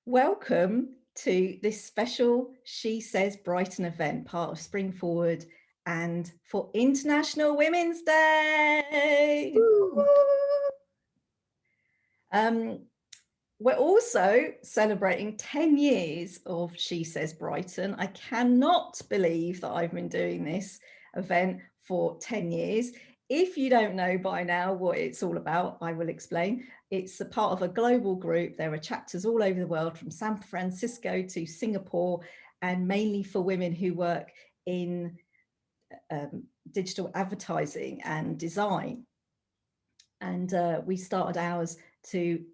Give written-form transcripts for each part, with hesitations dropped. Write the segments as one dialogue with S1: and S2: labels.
S1: Welcome to this special SheSays Brighton event, part of Spring Forward and for International Women's Day. We're also celebrating 10 years of SheSays Brighton. I cannot believe that I've been doing this event for 10 years. If you don't know by now what it's all about, I will explain. It's a part of a global group. There are chapters all over the world, from San Francisco to Singapore, and mainly for women who work in digital advertising and design. And we started ours to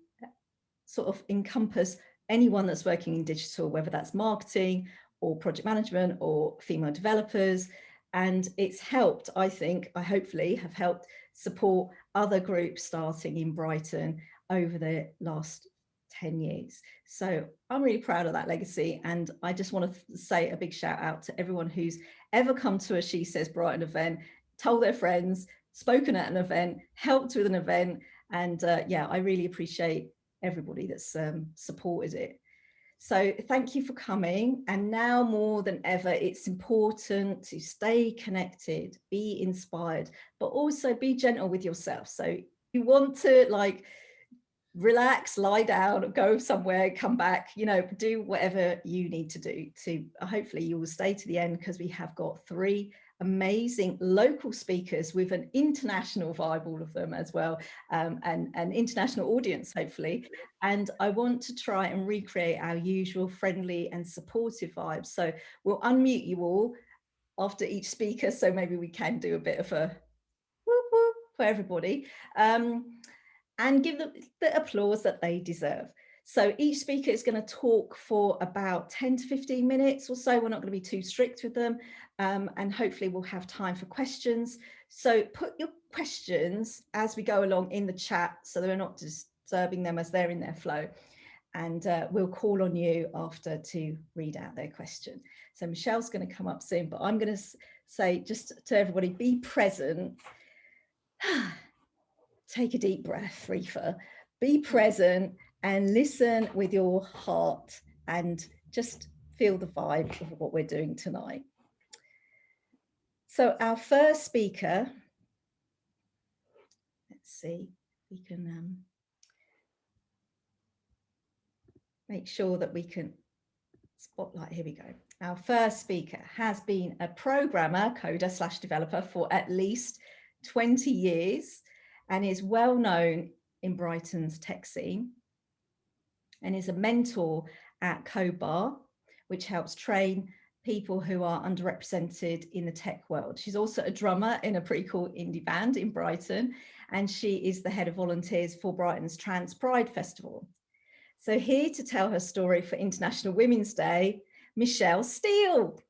S1: sort of encompass anyone that's working in digital, whether that's marketing or project management or female developers. And it's helped, I hopefully have helped support other groups starting in Brighton over the last 10 years. So I'm really proud of that legacy. And I just want to say a big shout out to everyone who's ever come to a SheSays Brighton event, told their friends, spoken at an event, helped with an event. And yeah, I really appreciate everybody that's supported it. So thank you for coming. And now more than ever, it's important to stay connected, be inspired, but also be gentle with yourself. So you want to relax, lie down, go somewhere, come back, do whatever you need to do to hopefully you will stay to the end, because we have got 3 amazing local speakers with an international vibe, all of them as well, and an international audience, hopefully. And I want to try and recreate our usual friendly and supportive vibes. So we'll unmute you all after each speaker. So maybe we can do a bit of a whoop whoop for everybody, and give them the applause that they deserve. So each speaker is going to talk for about 10 to 15 minutes or so. We're not going to be too strict with them. And hopefully we'll have time for questions. So put your questions as we go along in the chat, so that we're not disturbing them as they're in their flow. And we'll call on you after to read out their question. So Michelle's going to come up soon, but I'm going to say just to everybody, be present. Take a deep breath, Rifa. Be present and listen with your heart and just feel the vibe of what we're doing tonight. So our first speaker, let's see, we can make sure that we can spotlight. Here we go. Our first speaker has been a programmer, coder / developer for at least 20 years and is well known in Brighton's tech scene, and is a mentor at Code Bar, which helps train people who are underrepresented in the tech world. She's also a drummer in a pretty cool indie band in Brighton, and she is the head of volunteers for Brighton's Trans Pride Festival. So here to tell her story for International Women's Day, Michelle Steele.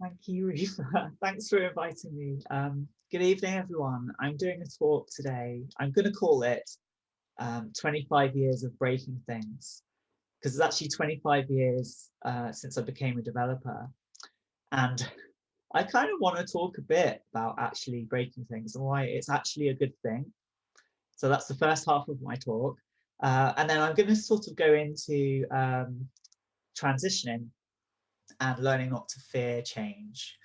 S2: Thank you, Rifa. Thanks for inviting me. Good evening, everyone. I'm doing a talk today. I'm going to call it 25 years of breaking things, because it's actually 25 years since I became a developer. And I kind of want to talk a bit about actually breaking things and why it's actually a good thing. So that's the first half of my talk. And then I'm going to sort of go into transitioning and learning not to fear change.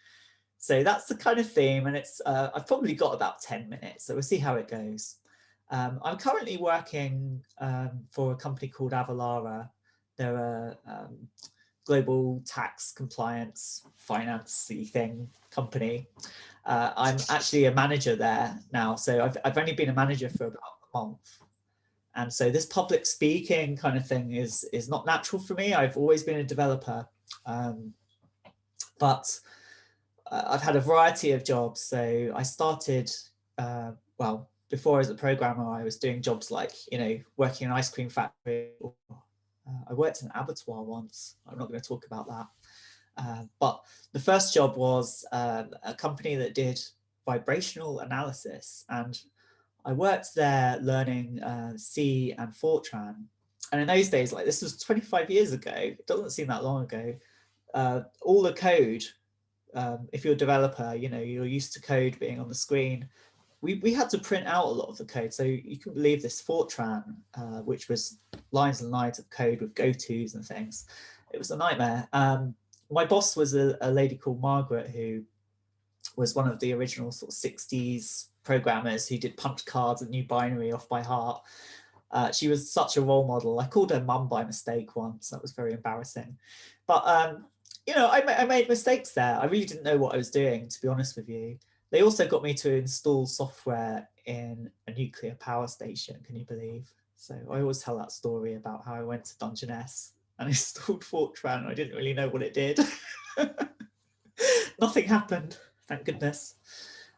S2: So that's the kind of theme, and it's I've probably got about 10 minutes, so we'll see how it goes. I'm currently working for a company called Avalara. They're a global tax compliance finance-y thing company. I'm actually a manager there now, so I've only been a manager for about a month. And so this public speaking kind of thing is not natural for me. I've always been a developer. But I've had a variety of jobs. So I started, well, before as a programmer, I was doing jobs like, working in an ice cream factory. I worked in an abattoir once. I'm not going to talk about that. But the first job was a company that did vibrational analysis. And I worked there learning C and Fortran. And in those days, this was 25 years ago, it doesn't seem that long ago. All the code, if you're a developer, you're used to code being on the screen, we had to print out a lot of the code. So you can believe this Fortran, which was lines and lines of code with go-tos and things. It was a nightmare. My boss was a lady called Margaret, who was one of the original sort of 60s programmers who did punch cards and knew binary off by heart. She was such a role model. I called her mum by mistake once. That was very embarrassing. But, you know, I made mistakes there. I really didn't know what I was doing, to be honest with you. They also got me to install software in a nuclear power station, can you believe? So I always tell that story about how I went to Dungeness and installed Fortran and I didn't really know what it did. Nothing happened, thank goodness.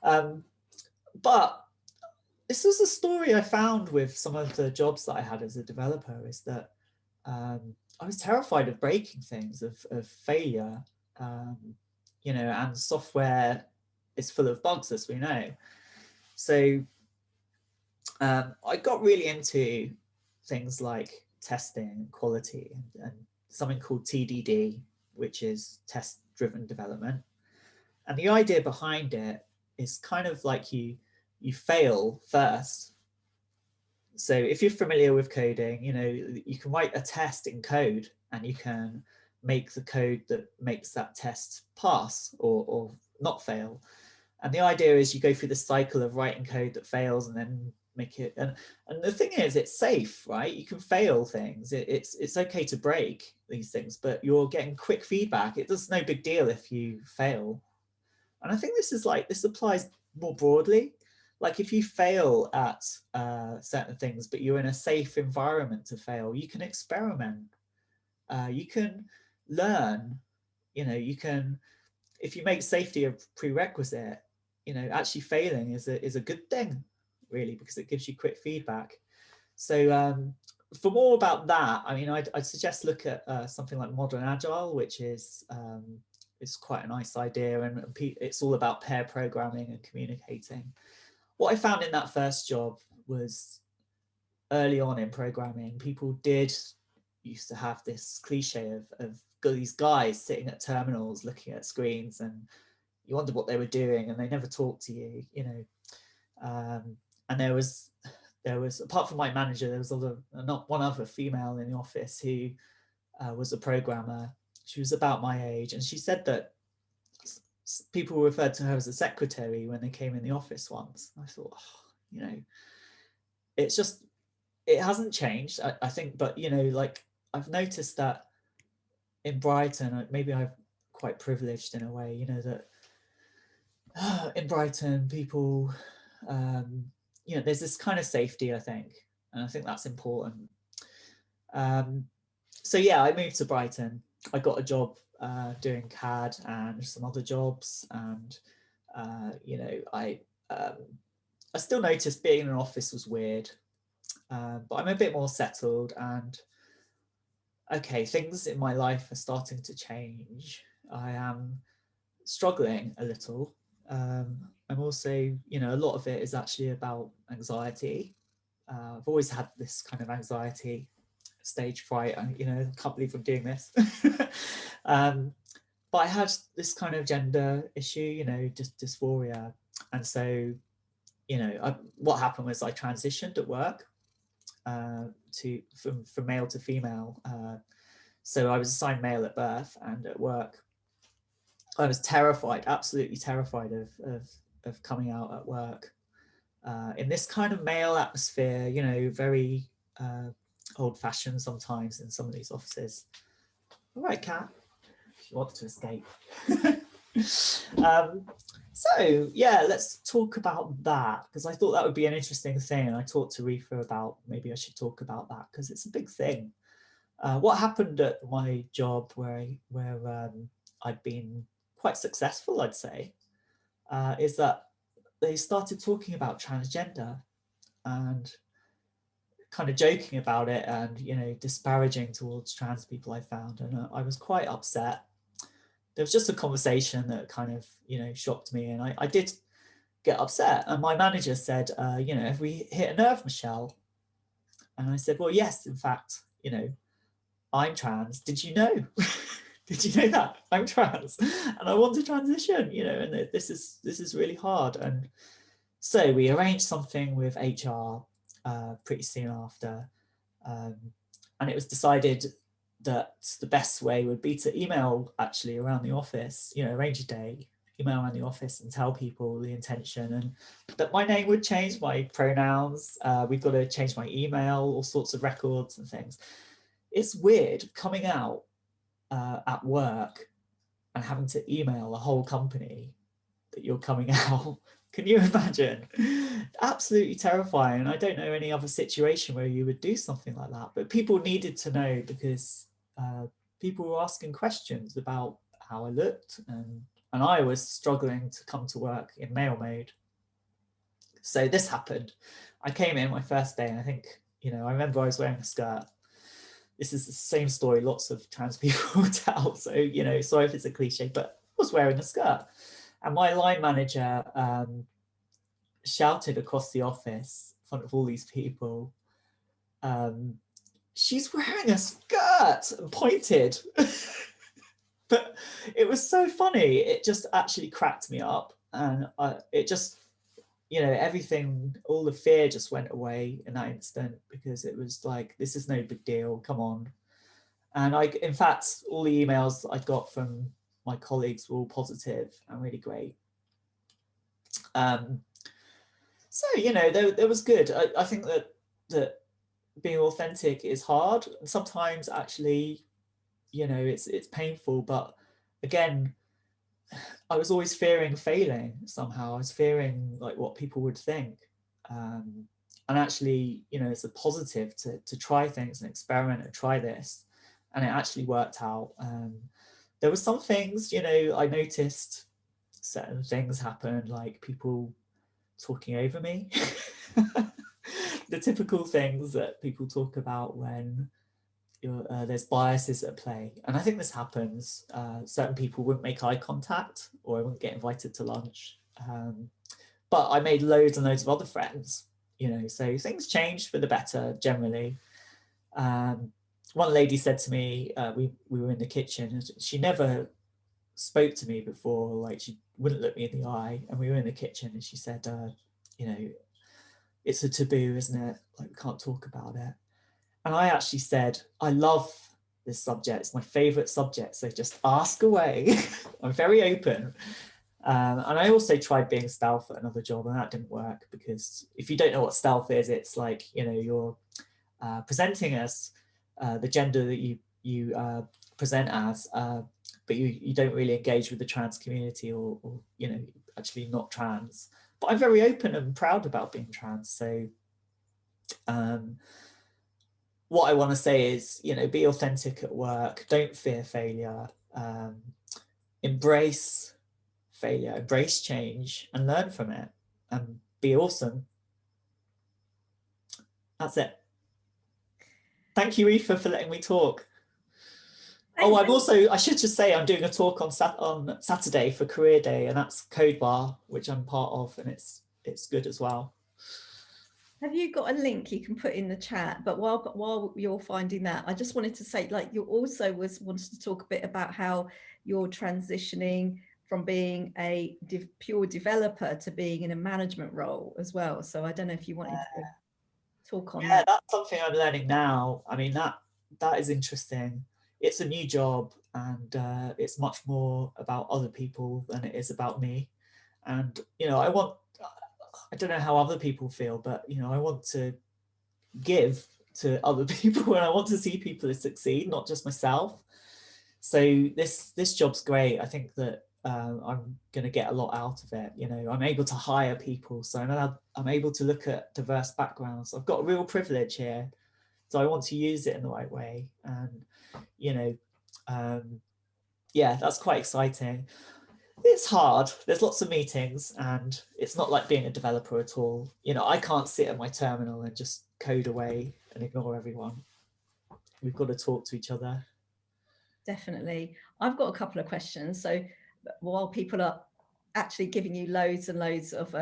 S2: But this was a story I found with some of the jobs that I had as a developer, is that I was terrified of breaking things, of failure, you know, and software is full of bugs, as we know. So I got really into things like testing, quality, and something called TDD, which is test-driven development. And the idea behind it is kind of like you fail first. So if you're familiar with coding, you know, you can write a test in code and you can make the code that makes that test pass or not fail. And the idea is you go through the cycle of writing code that fails and then make it. And the thing is, it's safe, right? You can fail things. It's okay to break these things, but you're getting quick feedback. It's no big deal if you fail. And I think this applies more broadly. Like if you fail at certain things, but you're in a safe environment to fail, you can experiment. You can learn, you know, you can, if you make safety a prerequisite, you know, actually failing is a good thing, really, because it gives you quick feedback. So for more about that, I mean, I'd suggest look at something like Modern Agile, which is quite a nice idea, and it's all about pair programming and communicating. What I found in that first job was early on in programming, people used to have this cliche of these guys sitting at terminals looking at screens, and you wondered what they were doing, and they never talked to you, you know. And there was, apart from my manager, there was not one other female in the office who was a programmer. She was about my age, and she said that people referred to her as a secretary when they came in the office once. I thought, oh, you know, it hasn't changed, I think, but, you know, like I've noticed that in Brighton, maybe I'm quite privileged in a way, you know, that in Brighton, people, you know, there's this kind of safety, I think, and I think that's important. So yeah, I moved to Brighton. I got a job doing CAD and some other jobs, and you know, I still noticed being in an office was weird, but I'm a bit more settled, and okay, things in my life are starting to change. I am struggling a little. I'm also, you know, a lot of it is actually about anxiety. I've always had this kind of anxiety, stage fright, and, you know, I can't believe I'm doing this. But I had this kind of gender issue, you know, just dysphoria. And so, you know, what happened was I transitioned at work from male to female. So I was assigned male at birth, and at work, I was terrified, absolutely terrified of coming out at work in this kind of male atmosphere, you know, very old-fashioned sometimes in some of these offices. All right, Kat, she wants to escape. So yeah, let's talk about that, because I thought that would be an interesting thing, and I talked to Rifa about maybe I should talk about that because it's a big thing. What happened at my job where I'd been quite successful, I'd say, is that they started talking about transgender and kind of joking about it, and, you know, disparaging towards trans people, I found, and I was quite upset. There was just a conversation that kind of, you know, shocked me, and I did get upset. And my manager said, you know, have we hit a nerve, Michelle? And I said, well, yes, in fact, you know, I'm trans. Did you know? Did you know that I'm trans and I want to transition, you know, and this is really hard. And So we arranged something with HR pretty soon after, and it was decided that the best way would be to email actually around the office, arrange a day, email around the office and tell people the intention, and that my name would change, my pronouns, we've got to change my email, all sorts of records and things. It's weird coming out at work and having to email a whole company that you're coming out. Can you imagine? Absolutely terrifying. And I don't know any other situation where you would do something like that, but people needed to know because people were asking questions about how I looked, and I was struggling to come to work in male mode. So this happened. I came in my first day, and I think, I remember I was wearing a skirt. This is the same story lots of trans people tell. So, sorry if it's a cliche, but I was wearing a skirt. And my line manager shouted across the office in front of all these people, she's wearing a skirt, and pointed. But it was so funny. It just actually cracked me up. And it just, everything, all the fear just went away in that instant, because it was like, this is no big deal, come on. And in fact, all the emails I got from my colleagues were all positive and really great. So, there was good. I think that being authentic is hard. And sometimes actually, it's painful. But again, I was always fearing failing somehow. I was fearing like what people would think. And actually, it's a positive to try things and experiment and try this. And it actually worked out. There were some things, I noticed certain things happened, like people talking over me. The typical things that people talk about when there's biases at play. And I think this happens. Certain people wouldn't make eye contact, or I wouldn't get invited to lunch. But I made loads and loads of other friends, so things changed for the better generally. One lady said to me, we were in the kitchen, and she never spoke to me before, like she wouldn't look me in the eye, and we were in the kitchen, and she said, it's a taboo, isn't it? Like, we can't talk about it. And I actually said, I love this subject. It's my favorite subject. So just ask away. I'm very open. And I also tried being stealth at another job, and that didn't work, because if you don't know what stealth is, it's like, you're presenting as the gender that you present as, but you don't really engage with the trans community, or actually not trans. But I'm very open and proud about being trans. So what I want to say is, be authentic at work. Don't fear failure. Embrace failure, embrace change, and learn from it, and be awesome. That's it. Thank you, Rifa, for letting me talk. I should just say, I'm doing a talk on Saturday for Career Day, and that's Code Bar, which I'm part of, and it's good as well.
S1: Have you got a link you can put in the chat? But while you're finding that, I just wanted to say, like, you also wanted to talk a bit about how you're transitioning from being a pure developer to being in a management role as well. So I don't know if you wanted to talk on that.
S2: Yeah, that's something I'm learning now. I mean, that is interesting. It's a new job, and it's much more about other people than it is about me. And I don't know how other people feel, but I want to give to other people, and I want to see people succeed, not just myself. So this job's great. I think that I'm going to get a lot out of it. I'm able to hire people, so I'm able to look at diverse backgrounds. I've got a real privilege here, so I want to use it in the right way. And yeah, that's quite exciting. It's hard. There's lots of meetings, and it's not like being a developer at all. I can't sit at my terminal and just code away and ignore everyone. We've got to talk to each other.
S1: Definitely. I've got a couple of questions. So while people are actually giving you loads and loads of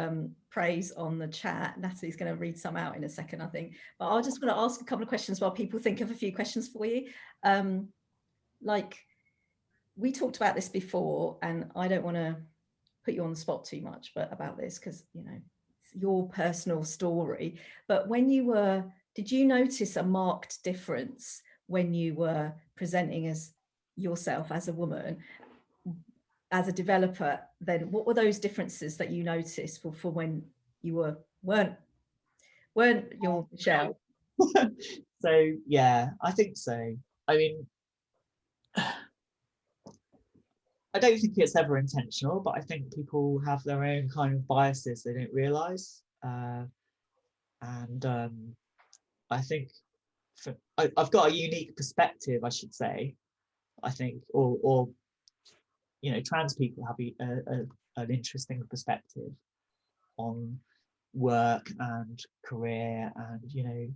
S1: praise on the chat, Natalie's going to read some out in a second, I think. But I'll just want to ask a couple of questions while people think of a few questions for you. Like, we talked about this before, and I don't want to put you on the spot too much, but about this, because your personal story, but did you notice a marked difference when you were presenting as yourself as a woman, as a developer? Then what were those differences that you noticed for when you weren't your Michelle?
S2: So yeah, I think so. I mean, I don't think it's ever intentional, but I think people have their own kind of biases they don't realize. And I think I've got a unique perspective, I should say. I think, or you know, trans people have an interesting perspective on work and career and, you know,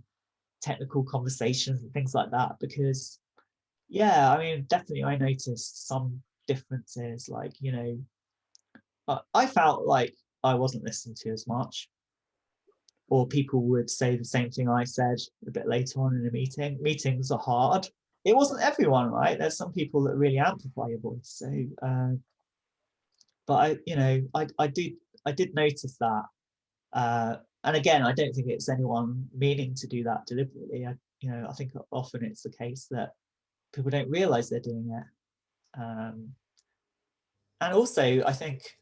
S2: technical conversations and things like that. Because, yeah, I mean, definitely I noticed some differences, like, you know, I felt like I wasn't listened to as much, or people would say the same thing I said a bit later on in a meeting. Meetings are hard. It wasn't everyone, right? There's some people that really amplify your voice. So, but I did notice that. And again, I don't think it's anyone meaning to do that deliberately. I think often it's the case that people don't realize they're doing it. And also, I think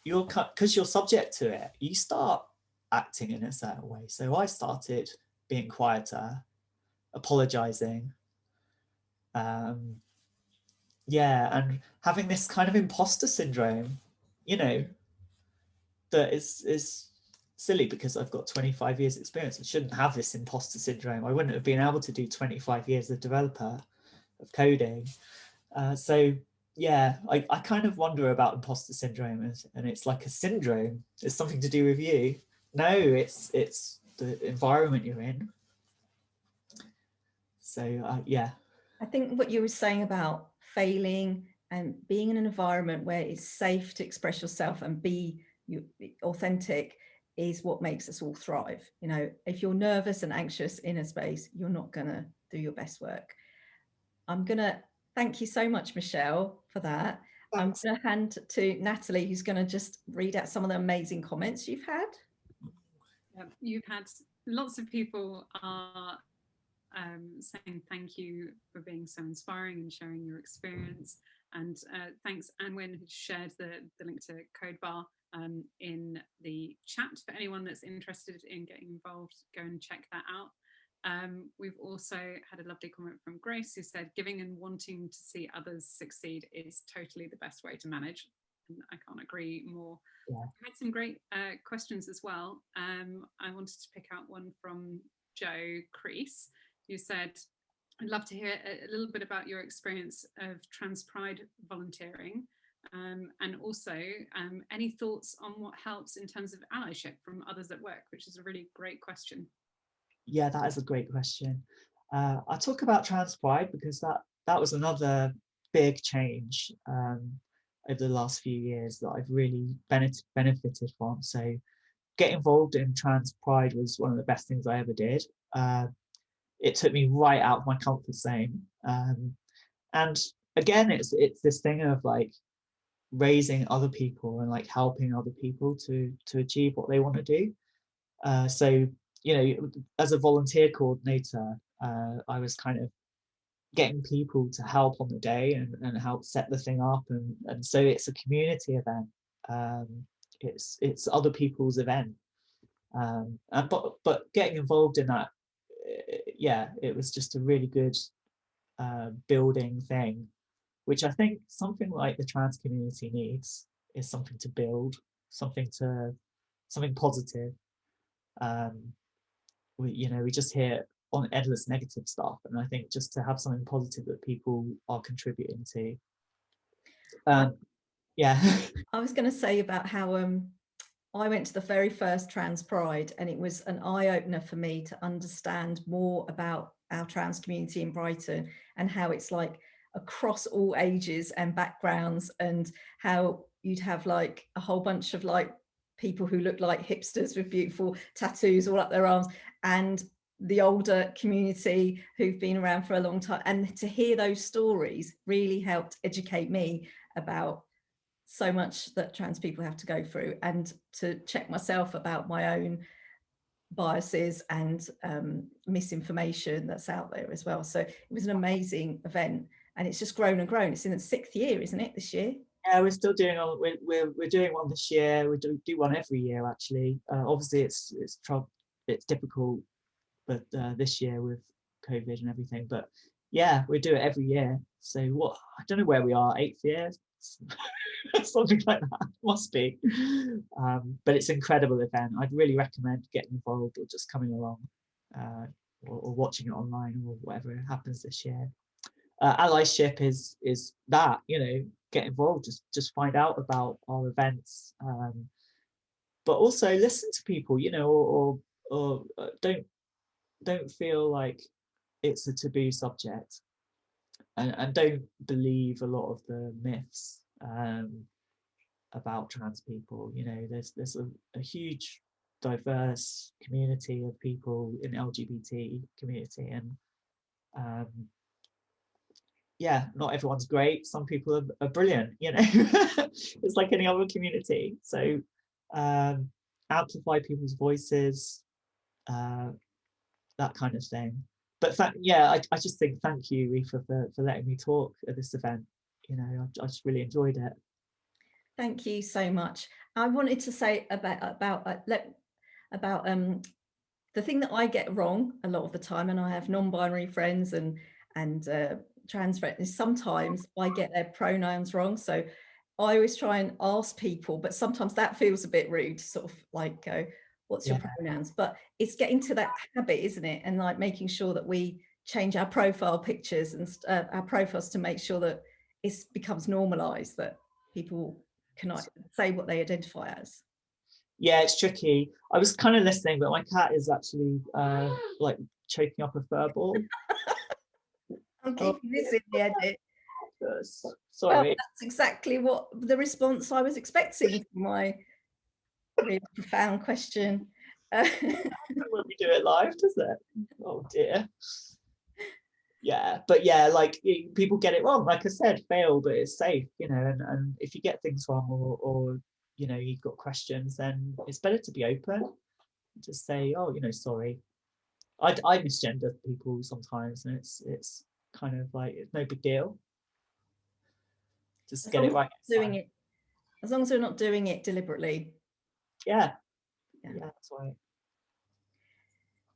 S2: because you're subject to it, you start acting in a certain way. So I started being quieter, apologizing, and having this kind of imposter syndrome, you know, that is silly because I've got 25 years experience. I shouldn't have this imposter syndrome. I wouldn't have been able to do 25 years as a developer of coding. So yeah, I kind of wonder about imposter syndrome, and it's like a syndrome. It's something to do with you. No, it's the environment you're in. So yeah.
S1: I think what you were saying about failing and being in an environment where it's safe to express yourself and be authentic is what makes us all thrive. You know, if you're nervous and anxious in a space, you're not going to do your best work. I'm going to thank you so much, Michelle, for that.
S2: Thanks.
S1: I'm going to hand to Natalie, who's going to just read out some of the amazing comments you've had.
S3: You've had lots of people are saying thank you for being so inspiring and sharing your experience. And thanks, Anwen, who shared the link to CodeBar in the chat. For anyone that's interested in getting involved, go and check that out. We've also had a lovely comment from Grace, who said giving and wanting to see others succeed is totally the best way to manage. And I can't agree more. Yeah. We had some great questions as well. I wanted to pick out one from Joe Crease, who said, I'd love to hear a little bit about your experience of Trans Pride volunteering, and also any thoughts on what helps in terms of allyship from others at work, which is a really great question.
S2: Yeah, that is a great question. I talk about Trans Pride because that was another big change over the last few years that I've really benefited from. So get involved in Trans Pride was one of the best things I ever did. It took me right out of my comfort zone. And again, it's this thing of like raising other people and like helping other people to achieve what they want to do. So, you know, as a volunteer coordinator, I was kind of getting people to help on the day and help set the thing up, and so it's a community event. It's other people's event, and but getting involved in that, yeah, it was just a really good building thing, which I think something like the trans community needs is something to build, something positive. We just hear on endless negative stuff, and I think just to have something positive that people are contributing to. Yeah.
S1: I was going to say about how I went to the very first Trans Pride, and it was an eye-opener for me to understand more about our trans community in Brighton and how it's like across all ages and backgrounds, and how you'd have like a whole bunch of like people who look like hipsters with beautiful tattoos all up their arms, and the older community who've been around for a long time. And to hear those stories really helped educate me about so much that trans people have to go through, and to check myself about my own biases and misinformation that's out there as well. So it was an amazing event, and it's just grown and grown. It's in its 6th year, isn't it, this year?
S2: Yeah, we're still doing we're doing one this year. We do one every year, actually. Obviously it's difficult, but this year with COVID and everything, but yeah, we do it every year. So what, I don't know where we are, 8th year, something like that, must be. But it's an incredible event. I'd really recommend getting involved, or just coming along, or watching it online, or whatever happens this year. Allyship is that, you know, get involved, just find out about our events, but also listen to people, you know, or don't feel like it's a taboo subject, and don't believe a lot of the myths about trans people. You know, there's a huge diverse community of people in the LGBT community, and yeah, not everyone's great. Some people are brilliant, you know. It's like any other community. So amplify people's voices, that kind of thing. But yeah, I just think, thank you, Rifa, for letting me talk at this event. You know, I just really enjoyed it.
S1: Thank you so much. I wanted to say about the thing that I get wrong a lot of the time, and I have non-binary friends and trans friends, sometimes I get their pronouns wrong. So I always try and ask people, but sometimes that feels a bit rude to sort of like go, what's your pronouns? But it's getting to that habit, isn't it? And like making sure that we change our profile pictures and our profiles to make sure that it becomes normalized, that people can say what they identify as.
S2: Yeah, it's tricky. I was kind of listening, but my cat is actually like choking up a fur ball.
S1: I'm keeping this in the edit.
S2: Sorry.
S1: Well, that's exactly what the response I was expecting from my really profound question.
S2: When we do it live, does it? Oh dear. Yeah, but yeah, like people get it wrong. Like I said, fail, but it's safe, you know. And if you get things wrong, or you know, you've got questions, then it's better to be open. Just say, oh, you know, sorry. I misgender people sometimes, and it's kind of like, it's no big deal. Just get it right.
S1: Doing it, as long as we're not doing it deliberately.
S2: Yeah, that's right.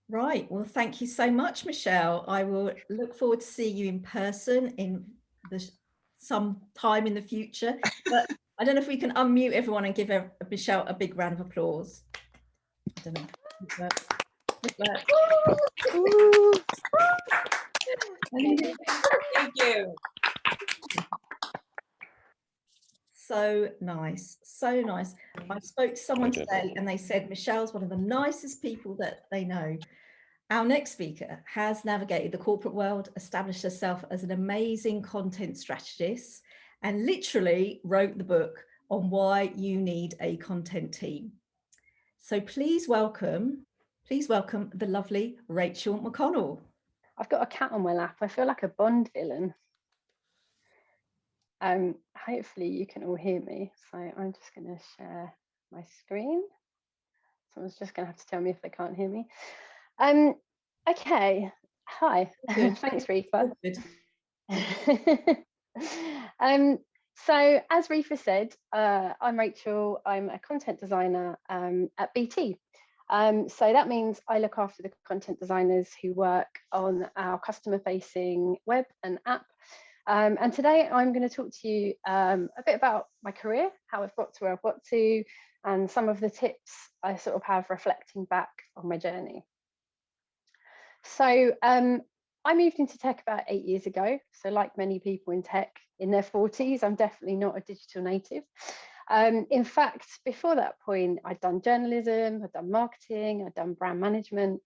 S1: Right. Well, thank you so much, Michelle. I will look forward to seeing you in person in some time in the future. But I don't know if we can unmute everyone and give Michelle a big round of applause. I don't know.
S3: Thank you.
S1: So nice, so nice. I spoke to someone today and they said Michelle's one of the nicest people that they know. Our next speaker has navigated the corporate world, established herself as an amazing content strategist, and literally wrote the book on why you need a content team. So please welcome the lovely Rachel McConnell.
S4: I've got a cat on my lap. I feel like a Bond villain. Hopefully you can all hear me. So I'm just going to share my screen. Someone's just going to have to tell me if they can't hear me. Okay. Hi. Thanks, Rifa. So as Rifa said, I'm Rachel. I'm a content designer at BT. So that means I look after the content designers who work on our customer-facing web and app. And today I'm going to talk to you a bit about my career, how I've got to where I've got to, and some of the tips I sort of have reflecting back on my journey. So I moved into tech about 8 years ago. So like many people in tech in their 40s, I'm definitely not a digital native. In fact, before that point, I'd done journalism, I'd done marketing, I'd done brand management.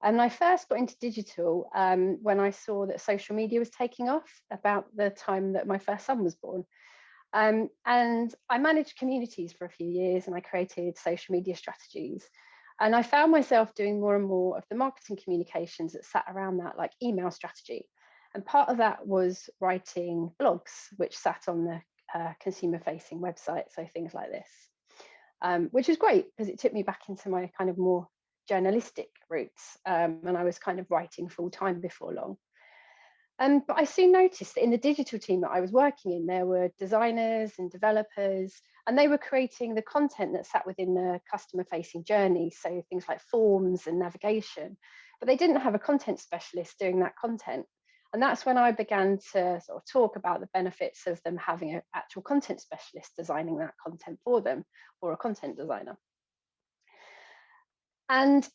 S4: And I first got into digital when I saw that social media was taking off about the time that my first son was born. And I managed communities for a few years and I created social media strategies. And I found myself doing more and more of the marketing communications that sat around that, like email strategy. And part of that was writing blogs, which sat on the consumer facing websites, so things like this, which was great because it took me back into my kind of more journalistic roots, and I was kind of writing full time before long. But I soon noticed that in the digital team that I was working in, there were designers and developers, and they were creating the content that sat within the customer facing journey, so things like forms and navigation, but they didn't have a content specialist doing that content. And that's when I began to sort of talk about the benefits of them having an actual content specialist designing that content for them, or a content designer. And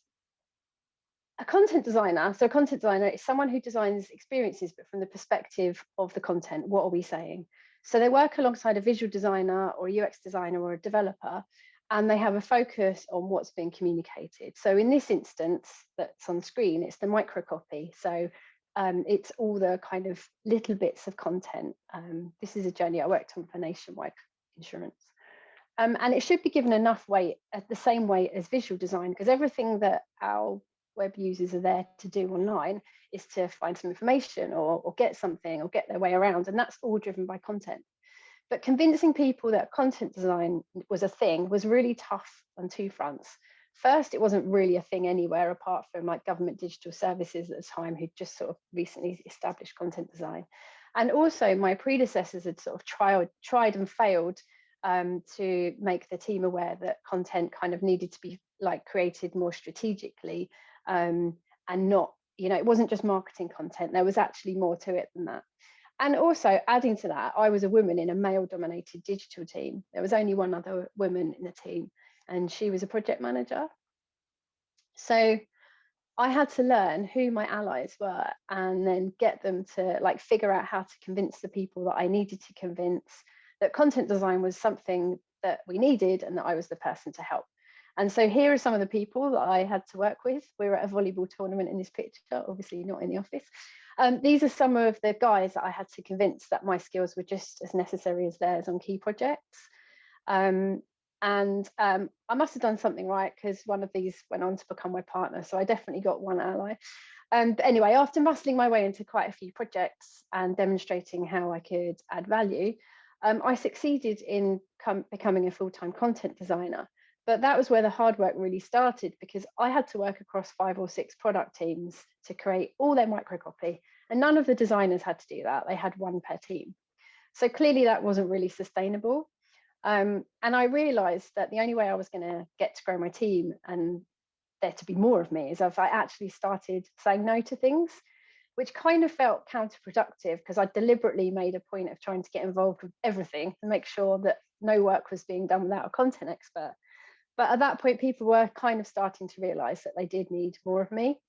S4: a content designer is someone who designs experiences, but from the perspective of the content. What are we saying? So they work alongside a visual designer or a UX designer or a developer, and they have a focus on what's being communicated. So in this instance that's on screen, it's the microcopy. So it's all the kind of little bits of content. This is a journey I worked on for Nationwide Insurance. And it should be given enough weight, at the same weight as visual design, because everything that our web users are there to do online is to find some information or get something or get their way around. And that's all driven by content. But convincing people that content design was a thing was really tough on two fronts. First, it wasn't really a thing anywhere apart from like government digital services at the time, who'd just sort of recently established content design. And also my predecessors had sort of tried and failed to make the team aware that content kind of needed to be like created more strategically, and not, you know, it wasn't just marketing content. There was actually more to it than that. And also adding to that, I was a woman in a male dominated digital team. There was only one other woman in the team, and she was a project manager. So I had to learn who my allies were and then get them to like figure out how to convince the people that I needed to convince that content design was something that we needed and that I was the person to help. And so here are some of the people that I had to work with. We were at a volleyball tournament in this picture, obviously not in the office. These are some of the guys that I had to convince that my skills were just as necessary as theirs on key projects. I must have done something right, because one of these went on to become my partner. So I definitely got one ally. But anyway, after muscling my way into quite a few projects and demonstrating how I could add value, I succeeded in becoming a full-time content designer. But that was where the hard work really started, because I had to work across 5 or 6 product teams to create all their microcopy. And none of the designers had to do that. They had one per team. So clearly that wasn't really sustainable. And I realized that the only way I was going to get to grow my team and there to be more of me is if I actually started saying no to things, which kind of felt counterproductive, because I deliberately made a point of trying to get involved with everything and make sure that no work was being done without a content expert. But at that point, people were kind of starting to realize that they did need more of me.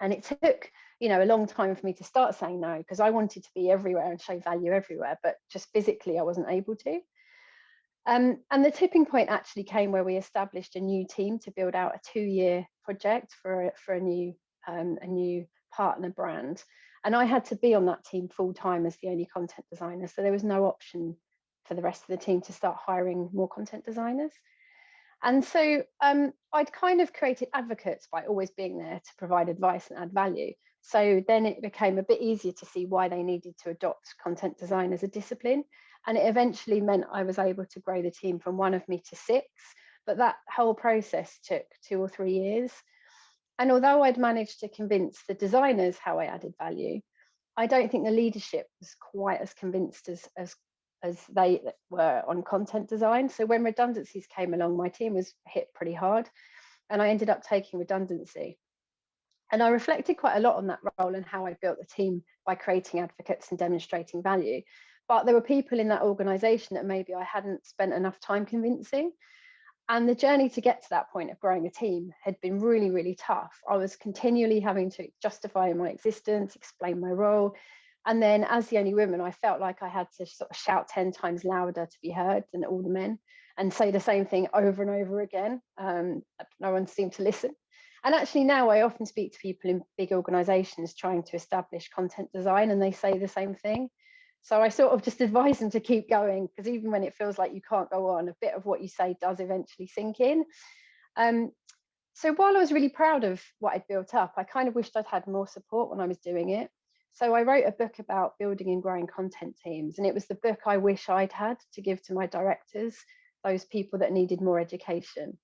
S4: And it took, you know, a long time for me to start saying no, because I wanted to be everywhere and show value everywhere, but just physically I wasn't able to. And the tipping point actually came where we established a new team to build out a 2-year project for a new partner brand. And I had to be on that team full time as the only content designer. So there was no option for the rest of the team to start hiring more content designers. And so I'd kind of created advocates by always being there to provide advice and add value. So then it became a bit easier to see why they needed to adopt content design as a discipline. And it eventually meant I was able to grow the team from 1 of me to 6. But that whole process took 2 or 3 years. And although I'd managed to convince the designers how I added value, I don't think the leadership was quite as convinced as they were on content design. So when redundancies came along, my team was hit pretty hard, and I ended up taking redundancy. And I reflected quite a lot on that role and how I built the team by creating advocates and demonstrating value. But there were people in that organisation that maybe I hadn't spent enough time convincing. And the journey to get to that point of growing a team had been really, really tough. I was continually having to justify my existence, explain my role. And then as the only woman, I felt like I had to sort of shout 10 times louder to be heard than all the men and say the same thing over and over again. No one seemed to listen. And actually now I often speak to people in big organisations trying to establish content design, and they say the same thing. So I sort of just advise them to keep going, because even when it feels like you can't go on, a bit of what you say does eventually sink in. So while I was really proud of what I'd built up, I kind of wished I'd had more support when I was doing it. So I wrote a book about building and growing content teams, and it was the book I wish I'd had to give to my directors, those people that needed more education.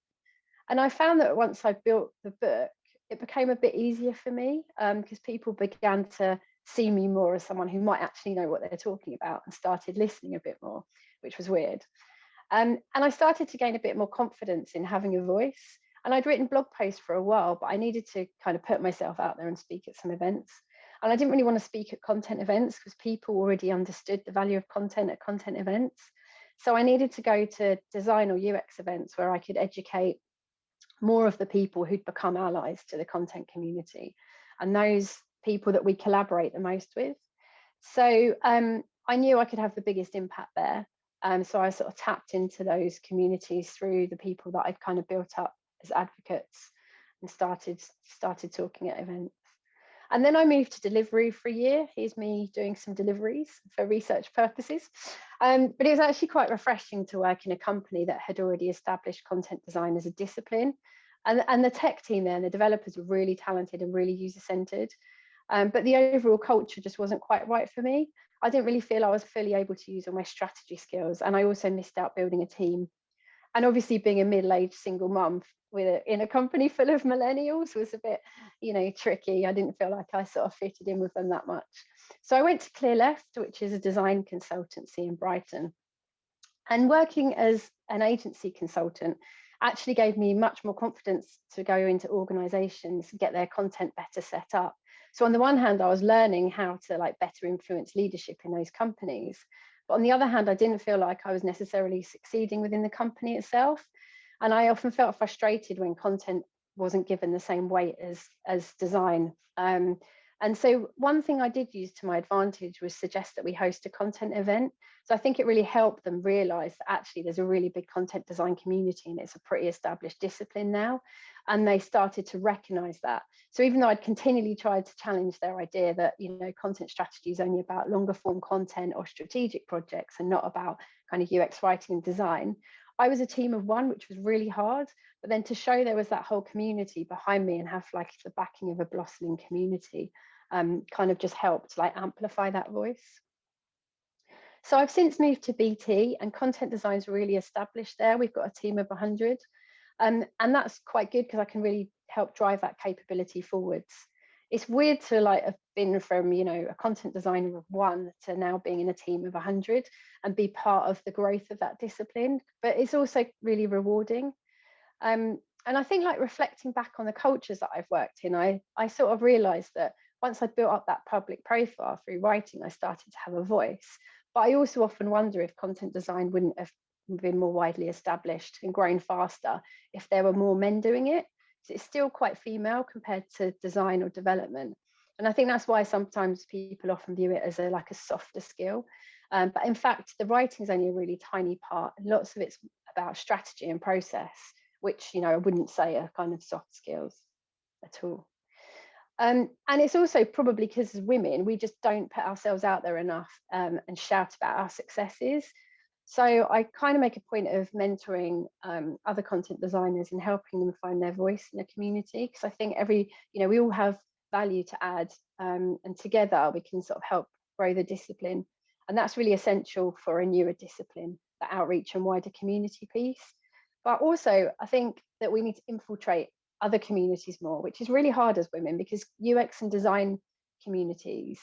S4: And I found that once I built the book, it became a bit easier for me, because people began to see me more as someone who might actually know what they're talking about, and started listening a bit more, which was weird. And I started to gain a bit more confidence in having a voice. And I'd written blog posts for a while, but I needed to kind of put myself out there and speak at some events. And I didn't really want to speak at content events because people already understood the value of content at content events. So I needed to go to design or UX events where I could educate more of the people who'd become allies to the content community, and those people that we collaborate the most with. So I knew I could have the biggest impact there. So I sort of tapped into those communities through the people that I'd kind of built up as advocates, and started talking at events. And then I moved to Deliveroo for a year. Here's me doing some deliveries for research purposes. But it was actually quite refreshing to work in a company that had already established content design as a discipline. And the tech team there and the developers were really talented and really user-centered. But the overall culture just wasn't quite right for me. I didn't really feel I was fully able to use all my strategy skills. And I also missed out building a team. And obviously being a middle-aged single mum in a company full of millennials was a bit, tricky. I didn't feel like I sort of fitted in with them that much. So I went to Clearleft, which is a design consultancy in Brighton. And working as an agency consultant actually gave me much more confidence to go into organisations, get their content better set up. So on the one hand, I was learning how to better influence leadership in those companies. But on the other hand, I didn't feel like I was necessarily succeeding within the company itself. And I often felt frustrated when content wasn't given the same weight as design. And so one thing I did use to my advantage was suggest that we host a content event. So I think it really helped them realise that actually there's a really big content design community and it's a pretty established discipline now. And they started to recognise that. So even though I'd continually tried to challenge their idea that, content strategy is only about longer form content or strategic projects and not about kind of UX writing and design, I was a team of one, which was really hard. But then to show there was that whole community behind me and have the backing of a blossoming community kind of just helped amplify that voice. So I've since moved to BT, and content design's really established there. We've got a team of 100. And that's quite good because I can really help drive that capability forwards. It's weird to have been from, a content designer of one to now being in a team of 100 and be part of the growth of that discipline, but it's also really rewarding. And I think reflecting back on the cultures that I've worked in, I sort of realized that once I built up that public profile through writing, I started to have a voice. But I also often wonder if content design wouldn't have been more widely established and grown faster if there were more men doing it. So it's still quite female compared to design or development. And I think that's why sometimes people often view it as a softer skill. But in fact, the writing is only a really tiny part. Lots of it's about strategy and process, which, I wouldn't say are kind of soft skills at all. And it's also probably because as women, we just don't put ourselves out there enough and shout about our successes. So I kind of make a point of mentoring other content designers and helping them find their voice in the community, because I think we all have value to add, and together we can sort of help grow the discipline. And that's really essential for a newer discipline, the outreach and wider community piece. But also, I think that we need to infiltrate other communities more, which is really hard as women because UX and design communities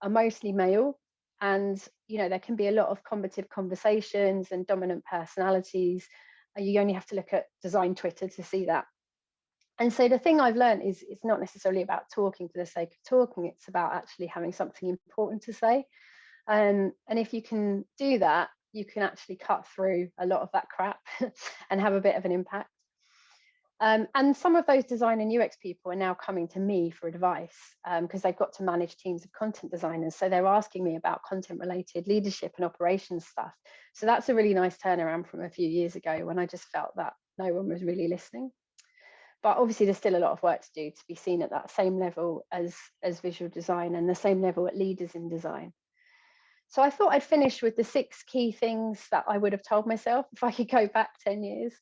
S4: are mostly male. And, there can be a lot of combative conversations and dominant personalities. You only have to look at design Twitter to see that. And so the thing I've learned is it's not necessarily about talking for the sake of talking. It's about actually having something important to say. And if you can do that, you can actually cut through a lot of that crap and have a bit of an impact. And some of those design and UX people are now coming to me for advice because they've got to manage teams of content designers. So they're asking me about content related leadership and operations stuff. So that's a really nice turnaround from a few years ago when I just felt that no one was really listening. But obviously there's still a lot of work to do to be seen at that same level as visual design and the same level at leaders in design. So I thought I'd finish with the 6 key things that I would have told myself if I could go back 10 years,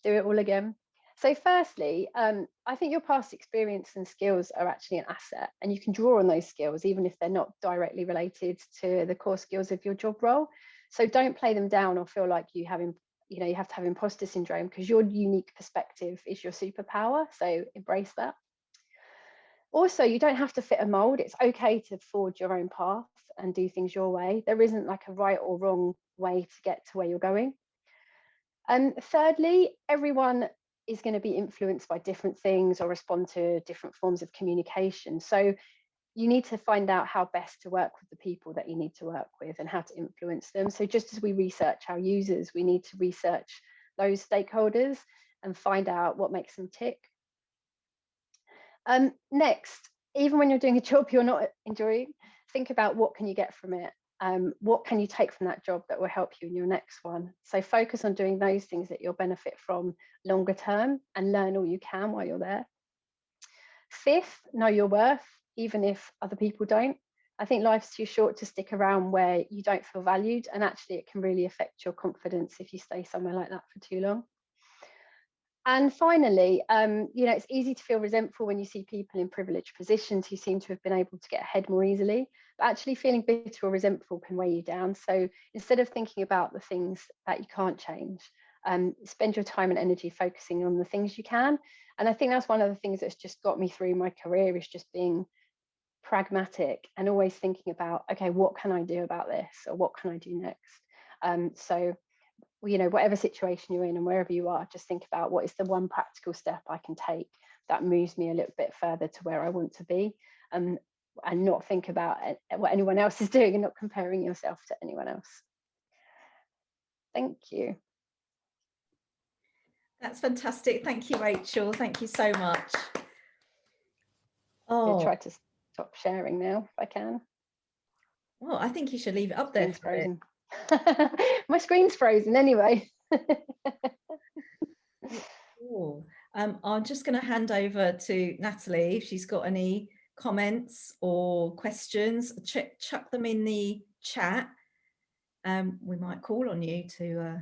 S4: do it all again. So firstly, I think your past experience and skills are actually an asset, and you can draw on those skills even if they're not directly related to the core skills of your job role. So don't play them down or feel like you have to have imposter syndrome, because your unique perspective is your superpower. So embrace that. Also, you don't have to fit a mold. It's okay to forge your own path and do things your way. There isn't like a right or wrong way to get to where you're going. And thirdly, everyone is going to be influenced by different things or respond to different forms of communication. So you need to find out how best to work with the people that you need to work with and how to influence them. So just as we research our users, we need to research those stakeholders and find out what makes them tick. Next, even when you're doing a job you're not enjoying, think about what can you get from it. What can you take from that job that will help you in your next one? So focus on doing those things that you'll benefit from longer term and learn all you can while you're there. Fifth, know your worth, even if other people don't. I think life's too short to stick around where you don't feel valued, and actually it can really affect your confidence if you stay somewhere like that for too long. And finally, it's easy to feel resentful when you see people in privileged positions who seem to have been able to get ahead more easily, but actually feeling bitter or resentful can weigh you down. So instead of thinking about the things that you can't change, spend your time and energy focusing on the things you can. And I think that's one of the things that's just got me through my career, is just being pragmatic and always thinking about, okay, what can I do about this, or what can I do next? So whatever situation you're in and wherever you are, just think about what is the one practical step I can take that moves me a little bit further to where I want to be, and not think about what anyone else is doing and not comparing yourself to anyone else. Thank you.
S1: That's fantastic. Thank you, Rachel. Thank you so much.
S4: I'll try to stop sharing now if I can.
S1: Well, I think you should leave it up there.
S4: Frozen. My screen's frozen anyway.
S1: Cool. I'm just going to hand over to Natalie if she's got any comments or questions. Chuck them in the chat. We might call on you to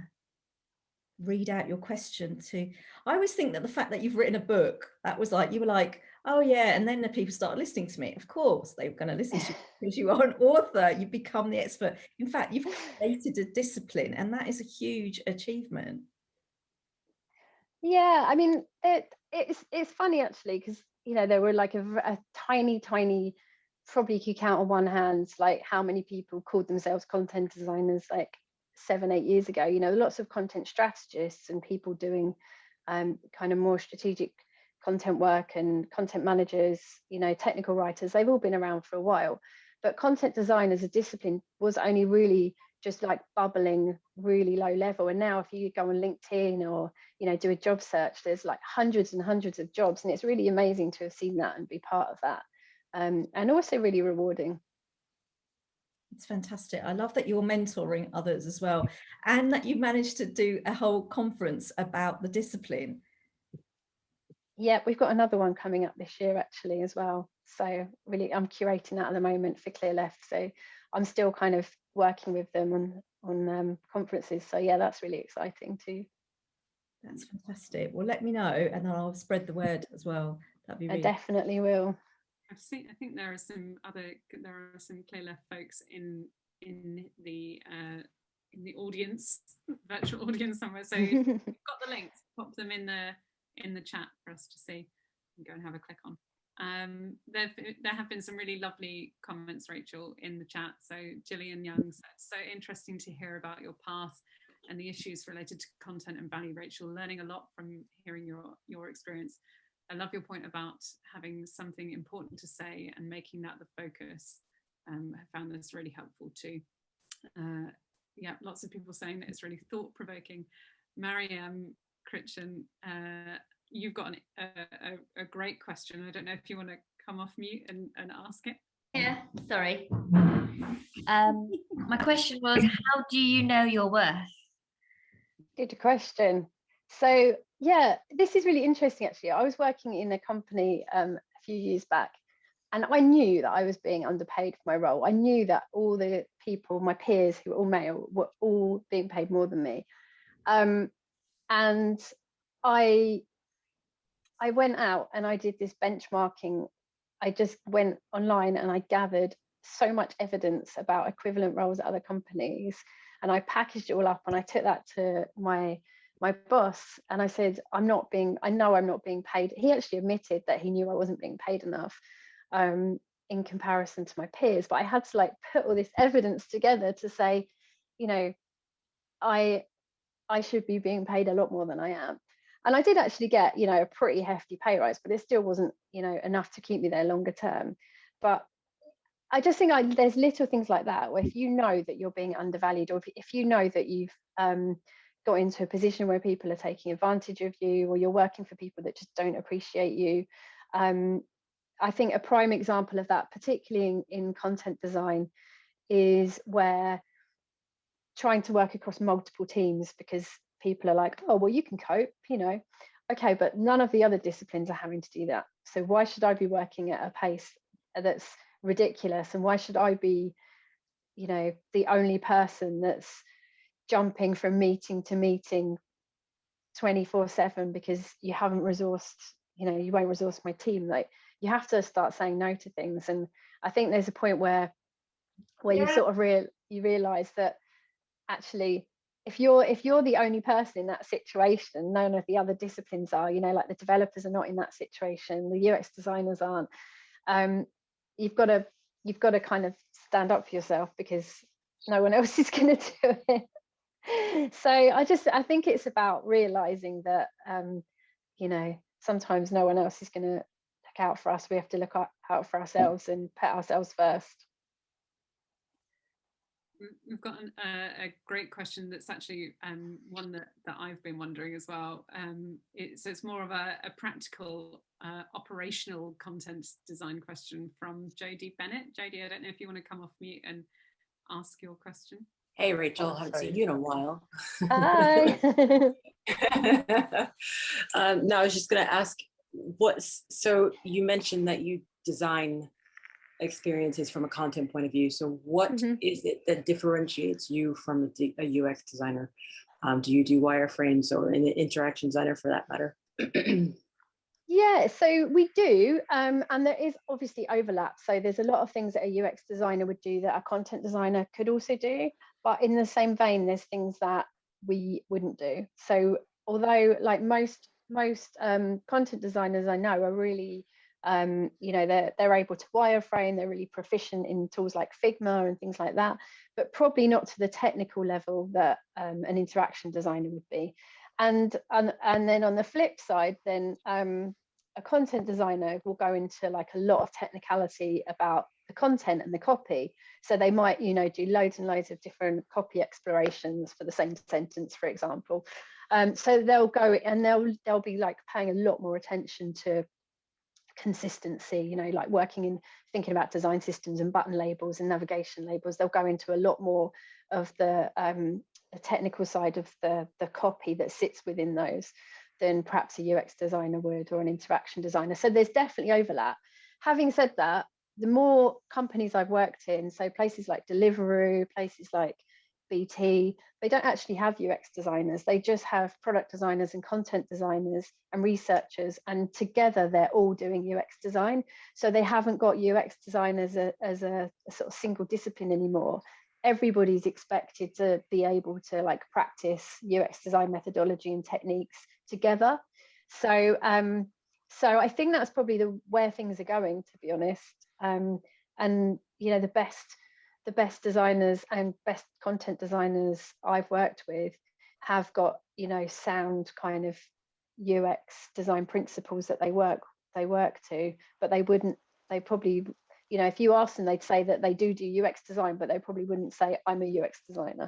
S1: read out your question too. I always think that the fact that you've written a book, that was like, you were like, oh yeah, and then the people started listening to me. Of course they were going to listen to you because you are an author. You become the expert. In fact, you've created a discipline, and that is a huge achievement.
S4: Yeah, I mean, it's funny actually, because there were like a tiny, probably you could count on one hand like how many people called themselves content designers like 7-8 years ago. Lots of content strategists and people doing kind of more strategic content work, and content managers, technical writers. They've all been around for a while, but content design as a discipline was only really just like bubbling really low level. And now if you go on LinkedIn or do a job search, there's like hundreds and hundreds of jobs, and it's really amazing to have seen that and be part of that, and also really rewarding.
S1: It's fantastic. I love that you're mentoring others as well, and that you managed to do a whole conference about the discipline.
S4: Yeah, we've got another one coming up this year actually as well. So really, I'm curating that at the moment for Clearleft. So I'm still kind of working with them on conferences. So yeah, that's really exciting too.
S1: That's fantastic. Well, let me know, and then I'll spread the word as well. That'd be really...
S4: I definitely will.
S3: I think there are some Clearleft folks in the audience, virtual audience somewhere. So you've got the links. Pop them in the chat for us to see and go and have a click on. There have been some really lovely comments, Rachel, in the chat. So Gillian Young said, so interesting to hear about your path and the issues related to content and value, Rachel. Learning a lot from hearing your experience. I love your point about having something important to say and making that the focus. I found this really helpful too. Yeah, lots of people saying that it's really thought-provoking. Mariam Critchen, you've got a great question. I don't know if you want to come off mute and ask it.
S5: Yeah, sorry. My question was, how do you know your worth?
S4: Good question. So yeah, this is really interesting actually. I was working in a company a few years back, and I knew that I was being underpaid for my role. I knew that all the people, my peers who were all male, were all being paid more than me. And I I went out and I did this benchmarking. I just went online and I gathered so much evidence about equivalent roles at other companies, and I packaged it all up and I took that to my boss and I said, I know I'm not being paid. He actually admitted that he knew I wasn't being paid enough in comparison to my peers, but I had to like put all this evidence together to say, you know, I should be being paid a lot more than I am. And I did actually get, you know, a pretty hefty pay rise, but it still wasn't, you know, enough to keep me there longer term. But I just think there's little things like that where if you know that you're being undervalued, or if you know that you've got into a position where people are taking advantage of you, or you're working for people that just don't appreciate you. I think a prime example of that, particularly in content design, is where trying to work across multiple teams, because people are like, oh, well, you can cope, you know, okay, but none of the other disciplines are having to do that. So why should I be working at a pace that's ridiculous? And why should I be, you know, the only person that's jumping from meeting to meeting 24/7 because you haven't resourced, you know, you won't resource my team? Like, you have to start saying no to things. And I think there's a point where you sort of realize that actually if you're the only person in that situation, none of the other disciplines are, you know, like the developers are not in that situation, the UX designers aren't. You've got to kind of stand up for yourself because no one else is going to do it. So I think it's about realizing that you know, sometimes no one else is going to look out for us. We have to look out for ourselves and put ourselves first.
S3: We've got a great question that's actually one that I've been wondering as well. It's more of a practical, operational content design question from Jodie Bennett. Jodie, I don't know if you want to come off mute and ask your question.
S6: Hey, Rachel, haven't seen you in a while.
S4: Hi.
S6: No, I was just going to ask, so you mentioned that you design experiences from a content point of view. So what is it that differentiates you from a UX designer? Do you do wireframes, or an interaction designer for that matter?
S4: Yeah, so we do, and there is obviously overlap. So there's a lot of things that a UX designer would do that a content designer could also do, but in the same vein, there's things that we wouldn't do. So although like most content designers I know are really you know, they're able to wireframe, they're really proficient in tools like Figma and things like that, but probably not to the technical level that an interaction designer would be. And then on the flip side, then a content designer will go into like a lot of technicality about the content and the copy. So they might, you know, do loads and loads of different copy explorations for the same sentence, for example. So they'll go and they'll be like paying a lot more attention to consistency, you know, like thinking about design systems and button labels and navigation labels. They'll go into a lot more of the technical side of the copy that sits within those than perhaps a UX designer would, or an interaction designer. So there's definitely overlap. Having said that, the more companies I've worked in, so places like Deliveroo, places like BT, they don't actually have UX designers. They just have product designers and content designers and researchers, and together they're all doing UX design. So they haven't got UX designers as a sort of single discipline anymore. Everybody's expected to be able to like practice UX design methodology and techniques together. So I think that's probably where things are going, to be honest. And you know, the best designers and best content designers I've worked with have got, you know, sound kind of UX design principles that they work to, but they probably, you know, if you ask them, they'd say that they do UX design, but they probably wouldn't say I'm a UX designer.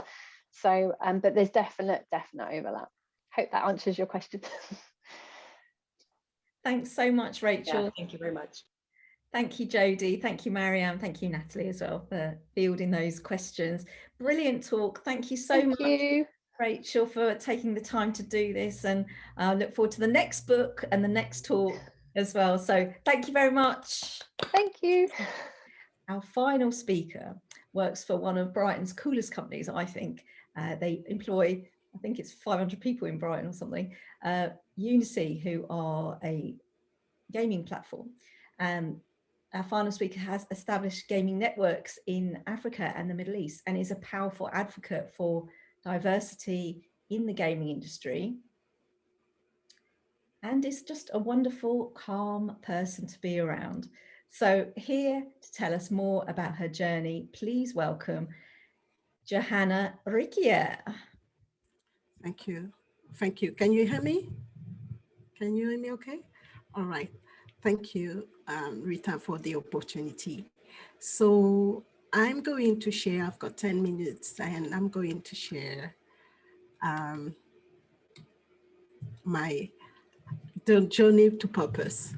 S4: So, but there's definite overlap. Hope that answers your question.
S1: Thanks so much, Rachel.
S6: Yeah, thank you very much.
S1: Thank you, Jodie. Thank you, Marianne. Thank you, Natalie, as well, for fielding those questions. Brilliant talk. Thank you so much, Rachel, for taking the time to do this. And I look forward to the next book and the next talk as well. So thank you very much.
S4: Thank you.
S1: Our final speaker works for one of Brighton's coolest companies, I think. They employ, I think it's 500 people in Brighton or something. Unity, who are a gaming platform. Our final speaker has established gaming networks in Africa and the Middle East and is a powerful advocate for diversity in the gaming industry. And is just a wonderful, calm person to be around. So here to tell us more about her journey, please welcome Johana Riquier.
S7: Thank you. Thank you. Can you hear me? Can you hear me okay? All right. Thank you, Rita, for the opportunity. So I'm going to share, I've got 10 minutes, and I'm going to share the journey to purpose.